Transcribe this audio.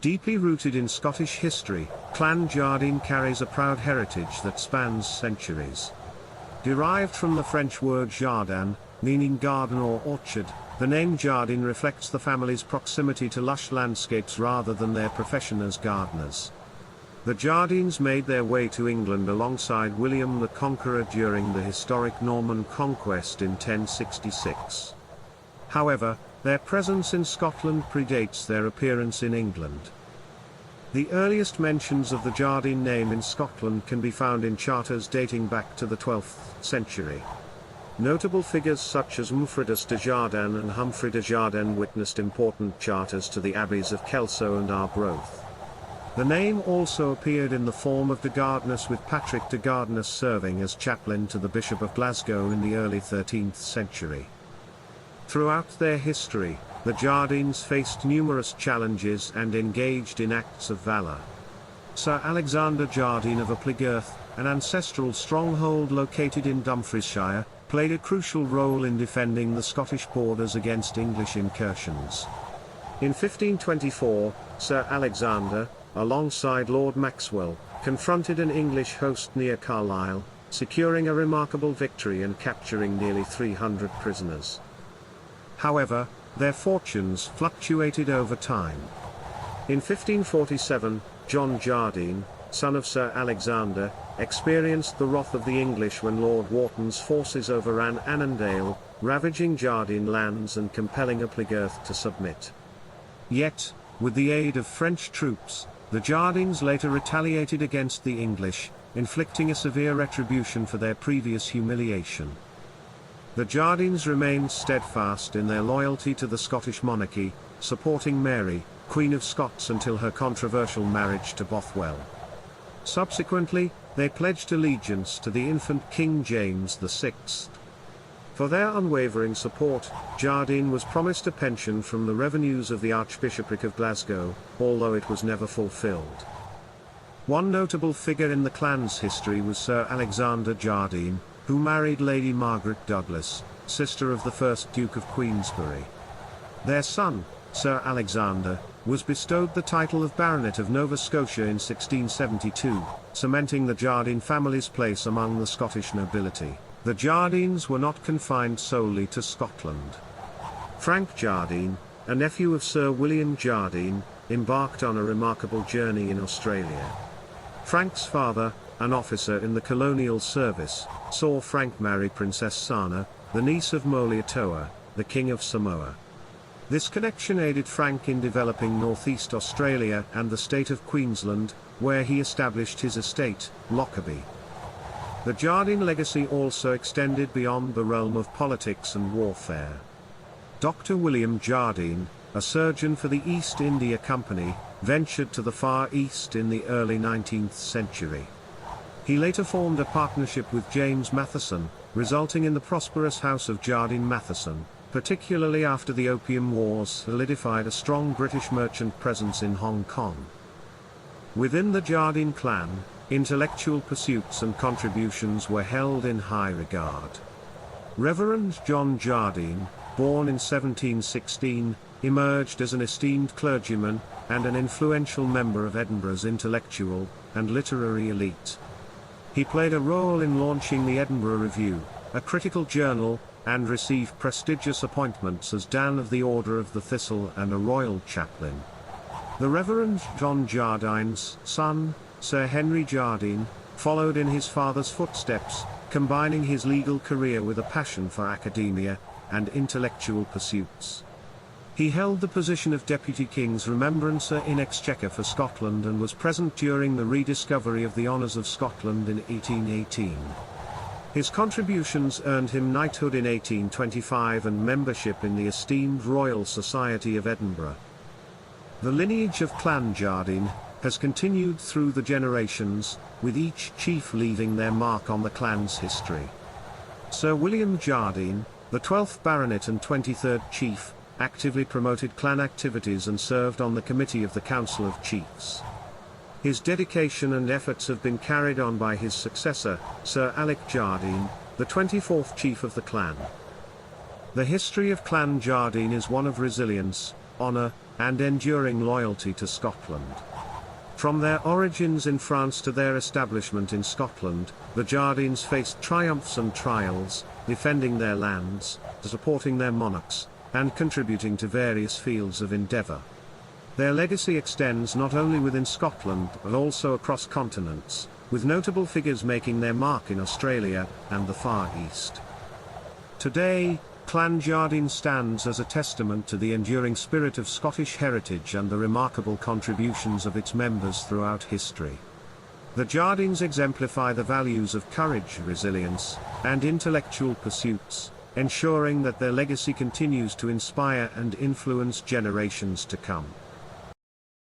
Deeply rooted in Scottish history, Clan Jardine carries a proud heritage that spans centuries. Derived from the French word jardin, meaning garden or orchard, the name Jardine reflects the family's proximity to lush landscapes rather than their profession as gardeners. The Jardines made their way to England alongside William the Conqueror during the historic Norman Conquest in 1066. However, their presence in Scotland predates their appearance in England. The earliest mentions of the Jardine name in Scotland can be found in charters dating back to the 12th century. Notable figures such as Wmfredus de Jardin and Humphrey de Jardin witnessed important charters to the Abbeys of Kelso and Arbroath. The name also appeared in the form of de Gardinus, with Patrick de Gardinus serving as chaplain to the Bishop of Glasgow in the early 13th century. Throughout their history, the Jardines faced numerous challenges and engaged in acts of valour. Sir Alexander Jardine of Arbroath, an ancestral stronghold located in Dumfriesshire, played a crucial role in defending the Scottish borders against English incursions. In 1524, Sir Alexander, alongside Lord Maxwell, confronted an English host near Carlisle, securing a remarkable victory and capturing nearly 300 prisoners. However, their fortunes fluctuated over time. In 1547, John Jardine, son of Sir Alexander, experienced the wrath of the English when Lord Wharton's forces overran Annandale, ravaging Jardine lands and compelling Arbroath to submit. Yet, with the aid of French troops, the Jardines later retaliated against the English, inflicting a severe retribution for their previous humiliation. The Jardines remained steadfast in their loyalty to the Scottish monarchy, supporting Mary, Queen of Scots, until her controversial marriage to Bothwell. Subsequently, they pledged allegiance to the infant King James VI. For their unwavering support, Jardine was promised a pension from the revenues of the Archbishopric of Glasgow, although it was never fulfilled. One notable figure in the clan's history was Sir Alexander Jardine, who married Lady Margaret Douglas, sister of the first Duke of Queensberry. Their son, Sir Alexander, was bestowed the title of Baronet of Nova Scotia in 1672, cementing the Jardine family's place among the Scottish nobility. The Jardines were not confined solely to Scotland. Frank Jardine, a nephew of Sir William Jardine, embarked on a remarkable journey in Australia. Frank's father, an officer in the colonial service, saw Frank marry Princess Sana, the niece of Moliatoa, the King of Samoa. This connection aided Frank in developing northeast Australia and the state of Queensland, where he established his estate, Lockerbie. The Jardine legacy also extended beyond the realm of politics and warfare. Dr. William Jardine, a surgeon for the East India Company, ventured to the Far East in the early 19th century. He later formed a partnership with James Matheson, resulting in the prosperous House of Jardine Matheson, particularly after the Opium Wars solidified a strong British merchant presence in Hong Kong. Within the Jardine clan, intellectual pursuits and contributions were held in high regard. Reverend John Jardine, born in 1716, emerged as an esteemed clergyman, and an influential member of Edinburgh's intellectual and literary elite. He played a role in launching the Edinburgh Review, a critical journal, and received prestigious appointments as Dan of the Order of the Thistle and a royal chaplain. The Reverend John Jardine's son, Sir Henry Jardine, followed in his father's footsteps, combining his legal career with a passion for academia and intellectual pursuits. He held the position of Deputy King's Remembrancer in Exchequer for Scotland and was present during the rediscovery of the honours of Scotland in 1818. His contributions earned him knighthood in 1825 and membership in the esteemed Royal Society of Edinburgh. The lineage of Clan Jardine has continued through the generations, with each chief leaving their mark on the clan's history. Sir William Jardine, the 12th Baronet and 23rd Chief, actively promoted clan activities and served on the committee of the Council of Chiefs. His dedication and efforts have been carried on by his successor, Sir Alec Jardine, the 24th Chief of the clan. The history of Clan Jardine is one of resilience, honour, and enduring loyalty to Scotland. From their origins in France to their establishment in Scotland, the Jardines faced triumphs and trials, defending their lands, supporting their monarchs, and contributing to various fields of endeavour. Their legacy extends not only within Scotland but also across continents, with notable figures making their mark in Australia and the Far East. Today, Clan Jardine stands as a testament to the enduring spirit of Scottish heritage and the remarkable contributions of its members throughout history. The Jardines exemplify the values of courage, resilience, and intellectual pursuits, ensuring that their legacy continues to inspire and influence generations to come.